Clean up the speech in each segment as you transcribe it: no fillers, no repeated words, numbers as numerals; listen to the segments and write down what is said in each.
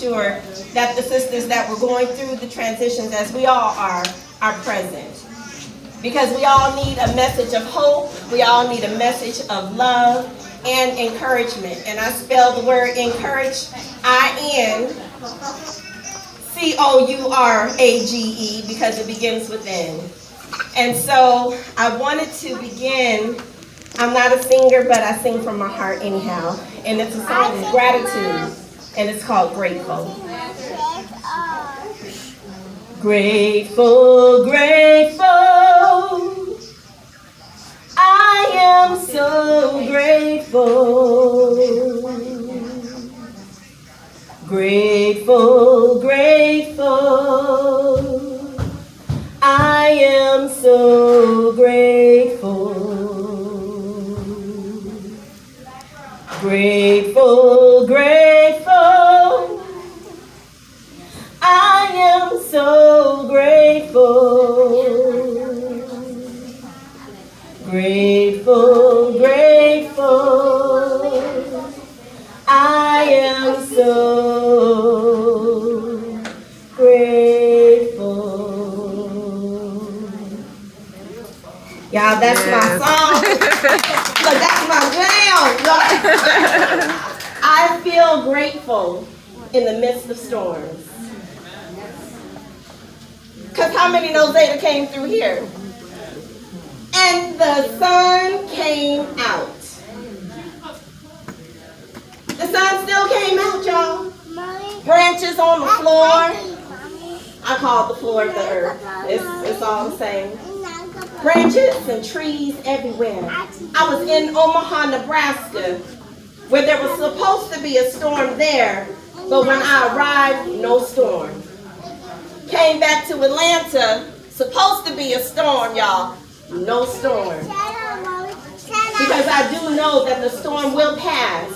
sure that the sisters that were going through the transitions, as we all are present. Because we all need a message of hope, we all need a message of love and encouragement. And I spell the word encourage, I-N-C-O-U-R-A-G-E, because it begins within. And so I wanted to begin. I'm not a singer, but I sing from my heart anyhow. And it's a song of gratitude, and it's called Grateful. Grateful, grateful, I am so grateful. Grateful, grateful, I am so grateful. Grateful, grateful, I am so grateful. Grateful, grateful, I am so grateful. Y'all, that's my song. Look, that's my jam. I feel grateful in the midst of storms. Because how many know Zeta came through here? And the sun came out. The sun still came out, y'all. Branches on the floor. I call the floor the earth. It's all the same. Branches and trees everywhere. I was in Omaha, Nebraska, where there was supposed to be a storm there, but when I arrived, no storm. Came back to Atlanta, supposed to be a storm, y'all. No storm. Because I do know that the storm will pass.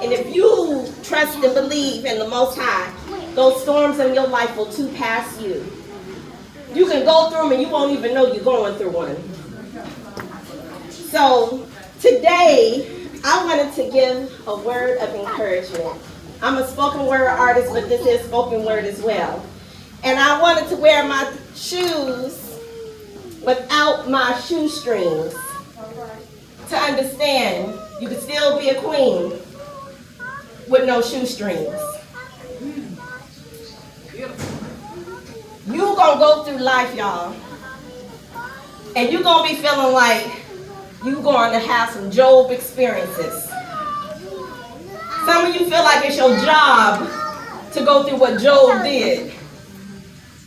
And if you trust and believe in the Most High, those storms in your life will too pass you. You can go through them and you won't even know you're going through one. So today, I wanted to give a word of encouragement. I'm a spoken word artist, but this is spoken word as well. And I wanted to wear my shoes without my shoestrings to understand you can still be a queen with no shoestrings. You gonna go through life, y'all, and you gonna be feeling like you going to have some Job experiences. Some of you feel like it's your job to go through what Job did.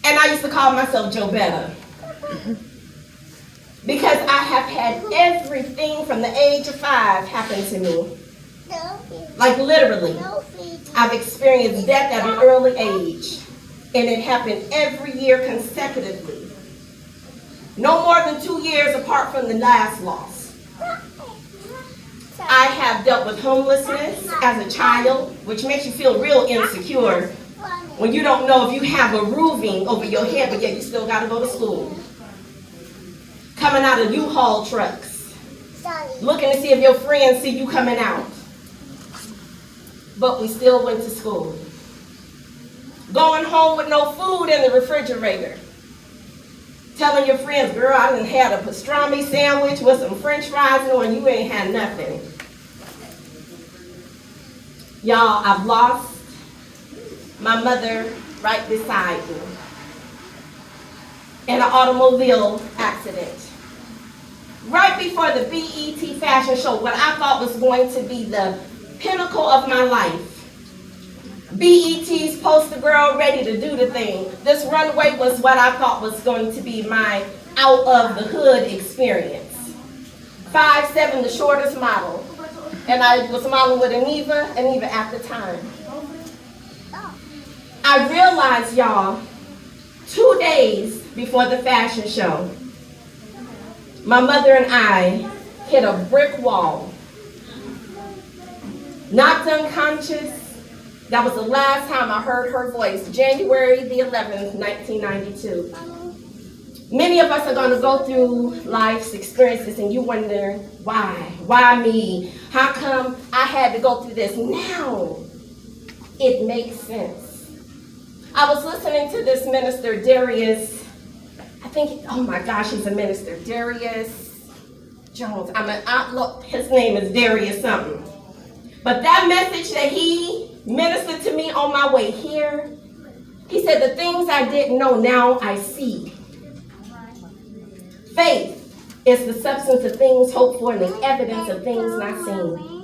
And I used to call myself Joe Better. Because I have had everything from the age of 5 happen to me. Like literally. I've experienced death at an early age. And it happened every year consecutively. No more than 2 years apart from the last loss. I have dealt with homelessness as a child, which makes you feel real insecure when you don't know if you have a roofing over your head, but yet you still got to go to school. Coming out of U-Haul trucks, looking to see if your friends see you coming out. But we still went to school. Going home with no food in the refrigerator. Telling your friends, girl, I done had a pastrami sandwich with some french fries, knowing you ain't had nothing. Y'all, I've lost my mother right beside me in an automobile accident. Right before the BET fashion show, what I thought was going to be the pinnacle of my life. BET's poster girl, ready to do the thing. This runway was what I thought was going to be my out of the hood experience. 5'7", the shortest model. And I was modeling with Aniva at the time. I realized, y'all, 2 days before the fashion show, my mother and I hit a brick wall. Knocked unconscious. That was the last time I heard her voice, January the 11th, 1992. Many of us are going to go through life's experiences and you wonder, why? Why me? How come I had to go through this? Now it makes sense. I was listening to this minister, Darius. I think, oh my gosh, he's a minister. Darius Jones. Look, his name is Darius something. But that message that he ministered to me on my way here, he said, the things I didn't know, now I see. Faith is the substance of things hoped for and the evidence of things not seen.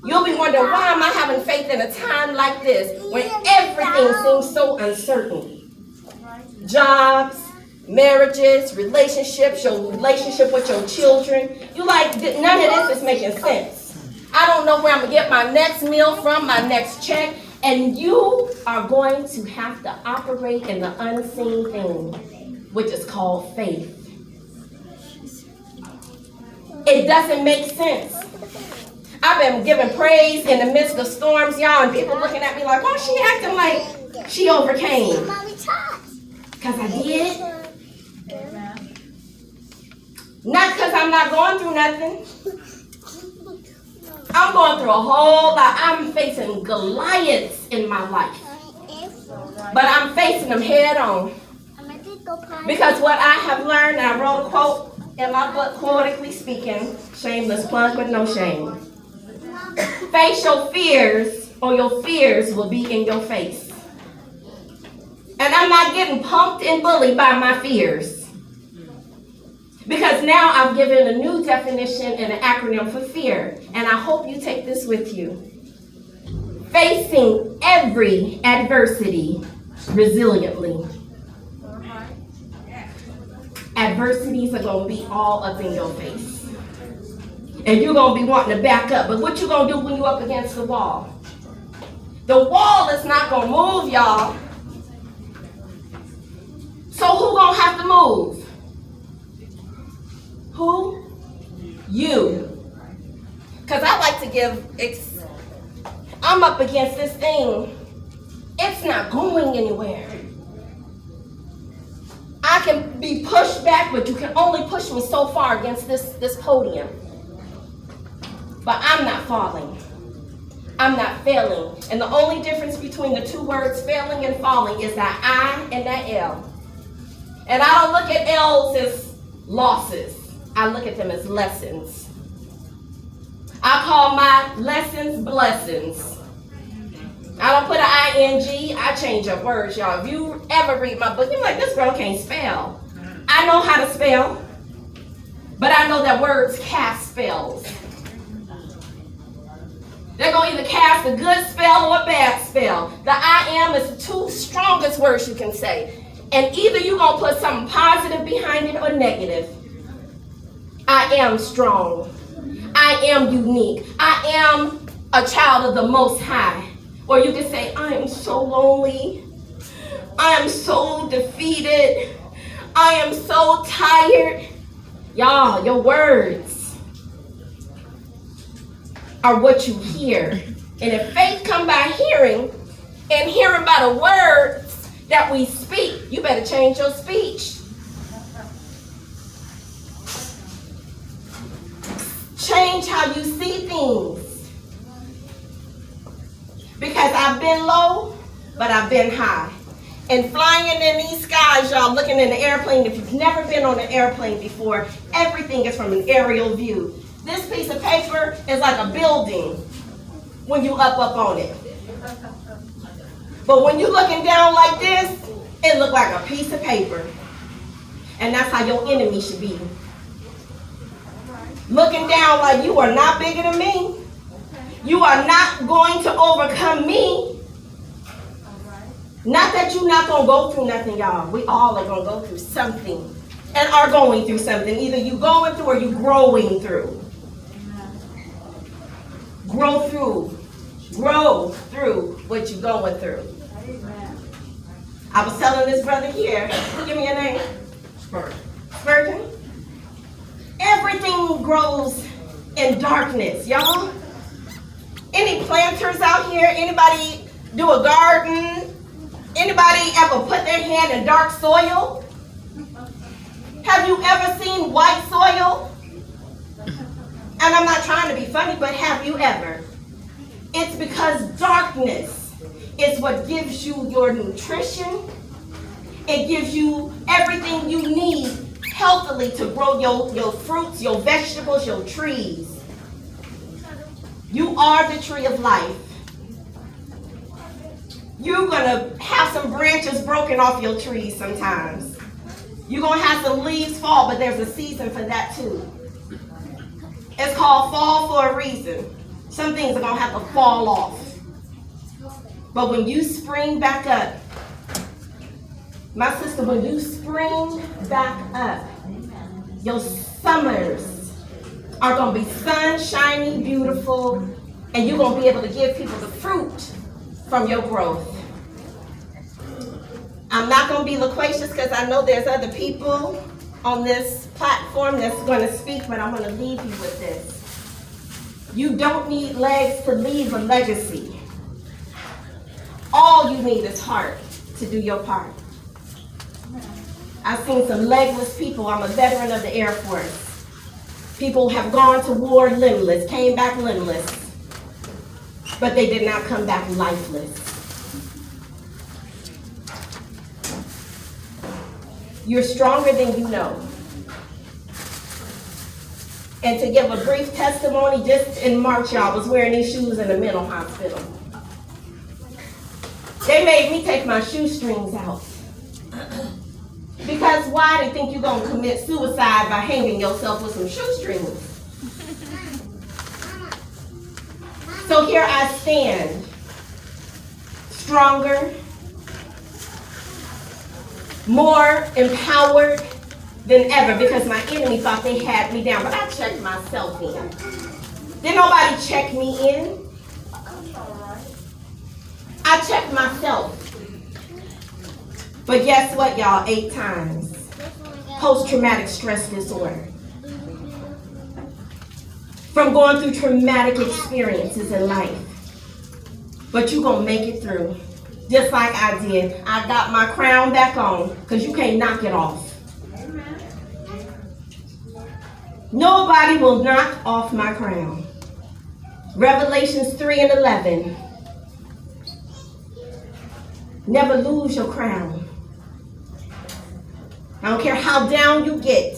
You'll be wondering, why am I having faith in a time like this when everything seems so uncertain? Jobs, marriages, relationships, your relationship with your children. You like, none of this is making sense. I don't know where I'm going to get my next meal from, my next check. And you are going to have to operate in the unseen thing, which is called faith. It doesn't make sense. I've been giving praise in the midst of storms, y'all, and people looking at me like, why is she acting like she overcame? Because I did. Not because I'm not going through nothing. I'm going through a whole lot. I'm facing Goliaths in my life. But I'm facing them head on. Because what I have learned, and I wrote a quote in my book, Poetically Speaking, shameless plug with no shame. Face your fears, or your fears will be in your face. And I'm not getting punked and bullied by my fears. Because now I've given a new definition and an acronym for fear. And I hope you take this with you. Facing every adversity resiliently. Adversities are going to be all up in your face. And you're going to be wanting to back up. But what you going to do when you're up against the wall? The wall is not going to move, y'all. So who going to have to move? Who? You. Because I like to give, I'm up against this thing. It's not going anywhere. I can be pushed back, but you can only push me so far against this podium. But I'm not falling. I'm not failing. And the only difference between the two words failing and falling is that I and that L. And I don't look at L's as losses. I look at them as lessons. I call my lessons blessings. I don't put an ing, I change up words, y'all. If you ever read my book, you're like, this girl can't spell. I know how to spell, but I know that words cast spells. They're going to either cast a good spell or a bad spell. The I am is the two strongest words you can say. And either you're going to put something positive behind it or negative. I am strong. I am unique. I am a child of the Most High. Or you can say, I am so lonely. I am so defeated. I am so tired. Y'all, your words are what you hear. And if faith come by hearing, and hearing by the words that we speak, you better change your speech. Change how you see things. Because I've been low, but I've been high. And flying in these skies, y'all, looking in the airplane, if you've never been on an airplane before, everything is from an aerial view. This piece of paper is like a building when you up on it. But when you're looking down like this, it looks like a piece of paper. And that's how your enemy should be. Looking down like you are not bigger than me. You are not going to overcome me. Not that you're not going to go through nothing, y'all. We all are going to go through something and are going through something. Either you going through or you growing through. Grow through. Grow through what you're going through. I was telling this brother here, give me a name. Spurgeon. Everything grows in darkness, y'all. Any planters out here? Anybody do a garden? Anybody ever put their hand in dark soil? Have you ever seen white soil? And I'm not trying to be funny, but have you ever? It's because darkness is what gives you your nutrition. It gives you everything you need healthily to grow your fruits, your vegetables, your trees. You are the tree of life. You're going to have some branches broken off your trees sometimes. You're going to have some leaves fall, but there's a season for that too. It's called fall for a reason. Some things are going to have to fall off. But when you spring back up, my sister, when you spring back up, your summers are going to be sunshiny, beautiful, and you're going to be able to give people the fruit from your growth. I'm not going to be loquacious because I know there's other people on this platform that's going to speak, but I'm going to leave you with this. You don't need legs to leave a legacy. All you need is heart to do your part. I've seen some legless people. I'm a veteran of the Air Force. People have gone to war limbless, came back limbless, but they did not come back lifeless. You're stronger than you know. And to give a brief testimony, just in March, y'all, I was wearing these shoes in a mental hospital. They made me take my shoestrings out. Because why? They think you're going to commit suicide by hanging yourself with some shoestrings. So here I stand, stronger, more empowered than ever, because my enemy thought they had me down, but I checked myself in. Didn't nobody check me in. I checked myself. But guess what, y'all? 8 times. Post-traumatic stress disorder. From going through traumatic experiences in life. But you're going to make it through. Just like I did. I got my crown back on, because you can't knock it off. Nobody will knock off my crown. Revelations 3:11. Never lose your crown. I don't care how down you get.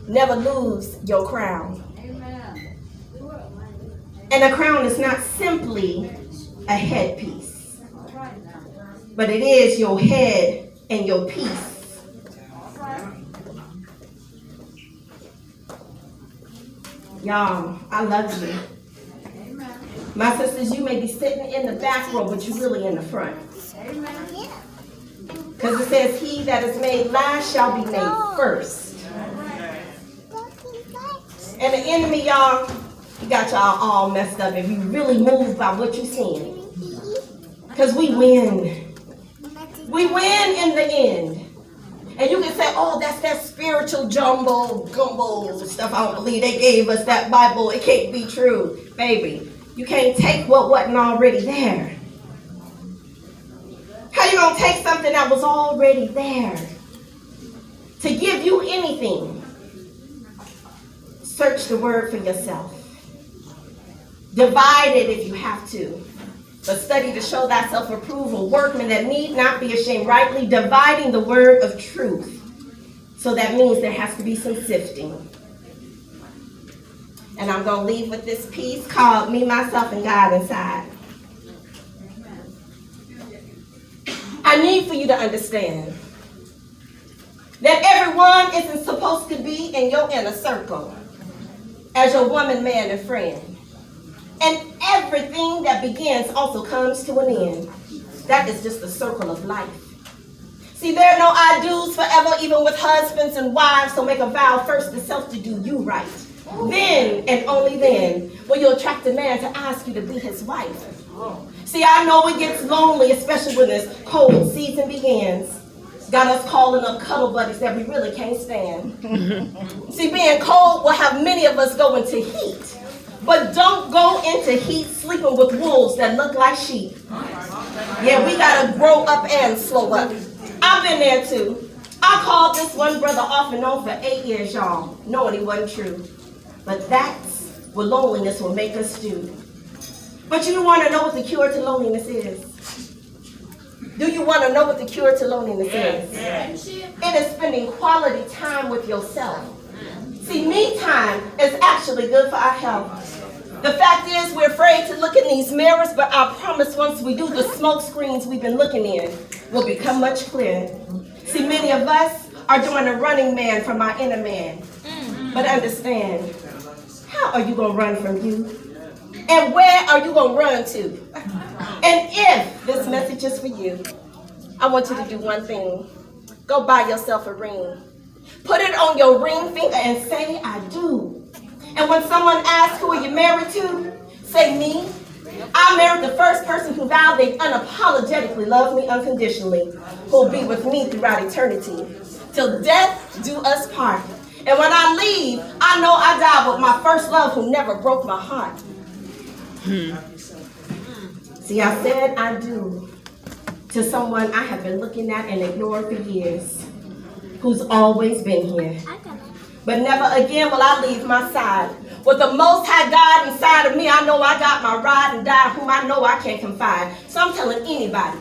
Never lose your crown. And a crown is not simply a headpiece, but it is your head and your peace. Y'all, I love you. My sisters, you may be sitting in the back row, but you're really in the front. Because it says, he that is made last shall be made first. And the enemy, y'all, he got y'all all messed up if you really moved by what you're seeing. Because we win. We win in the end. And you can say, oh, that's that spiritual gumbo stuff. I don't believe they gave us that Bible. It can't be true. Baby, you can't take what wasn't already there. How you going to take something that was already there to give you anything? Search the word for yourself. Divide it if you have to. But study to show thyself approved, a workman that need not be ashamed, rightly dividing the word of truth. So that means there has to be some sifting. And I'm going to leave with this piece called Me, Myself, and God Inside. I need for you to understand that everyone isn't supposed to be in your inner circle as your woman, man, and friend. And everything that begins also comes to an end. That is just the circle of life. See, there are no I do's forever, even with husbands and wives, so make a vow first to self to do you right. Then, and only then, will you attract a man to ask you to be his wife. See, I know it gets lonely, especially when this cold season begins. Got us calling up cuddle buddies that we really can't stand. See, being cold will have many of us go into heat. But don't go into heat sleeping with wolves that look like sheep. Yeah, we got to grow up and slow up. I've been there too. I called this one brother off and on for 8 years, y'all, knowing he wasn't true. But that's what loneliness will make us do. But you want to know what the cure to loneliness is? Do you want to know what the cure to loneliness is? It is spending quality time with yourself. See, me time is actually good for our health. The fact is, we're afraid to look in these mirrors, but I promise once we do, the smoke screens we've been looking in will become much clearer. See, many of us are doing a running man from our inner man. But understand, how are you going to run from you? And where are you going to run to? And if this message is for you, I want you to do one thing. Go buy yourself a ring. Put it on your ring finger and say, I do. And when someone asks, who are you married to? Say, me. I married the first person who vowed they unapologetically love me unconditionally, who will be with me throughout eternity, till death do us part. And when I leave, I know I die with my first love who never broke my heart. See, I said I do to someone I have been looking at and ignored for years, who's always been here. But never again will I leave my side. With the Most High God inside of me, I know I got my ride and die, whom I know I can't confide. So I'm telling anybody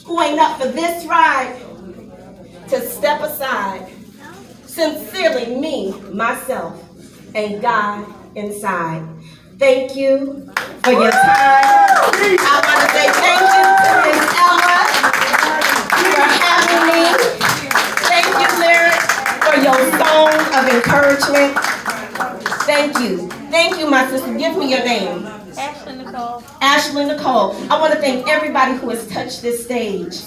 who ain't up for this ride to step aside. Sincerely, me, myself, and God inside. Thank you for your time. I want to say thank you to Ms. Ella for having me. Thank you, Lyric, for your song of encouragement. Thank you. Thank you, my sister. Give me your name. Ashley Nicole. Ashley Nicole. I want to thank everybody who has touched this stage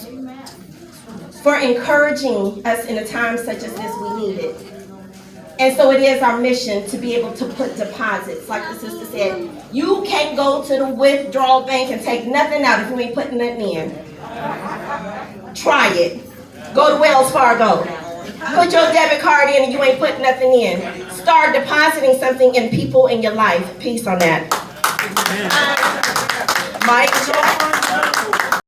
for encouraging us in a time such as this. We need it. And so it is our mission to be able to put deposits. Like the sister said, you can't go to the withdrawal bank and take nothing out if you ain't putting nothing in. Try it. Go to Wells Fargo. Put your debit card in and you ain't putting nothing in. Start depositing something in people in your life. Peace on that. Mike.